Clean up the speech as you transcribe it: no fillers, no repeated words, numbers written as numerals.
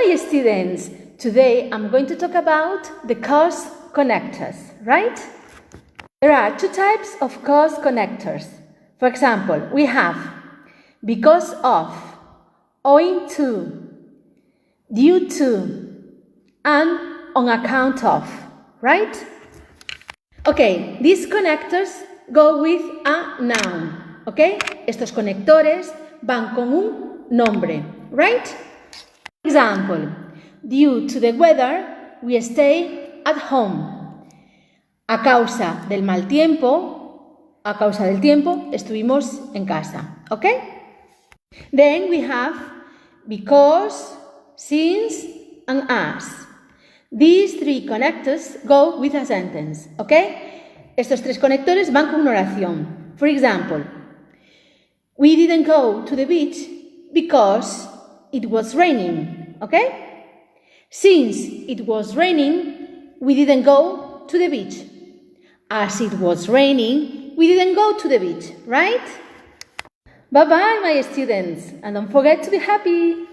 my students! Today I'm going to talk about the cause connectors, right? There are two types of cause connectors. For example, we have because of, owing to, due to, and on account of, right? Okay, these connectors go with a noun, okay? Estos conectores van con un nombre, right? For example, due to the weather, we stay at home. A causa del mal tiempo, estuvimos en casa, okay? Then we have because, since, and as. These three connectors go with a sentence, okay? Estos tres conectores van con una oración. For example, we didn't go to the beach because it was raining, okay? Since it was raining, we didn't go to the beach. As it was raining, we didn't go to the beach, right? Bye-bye, my students, and don't forget to be happy.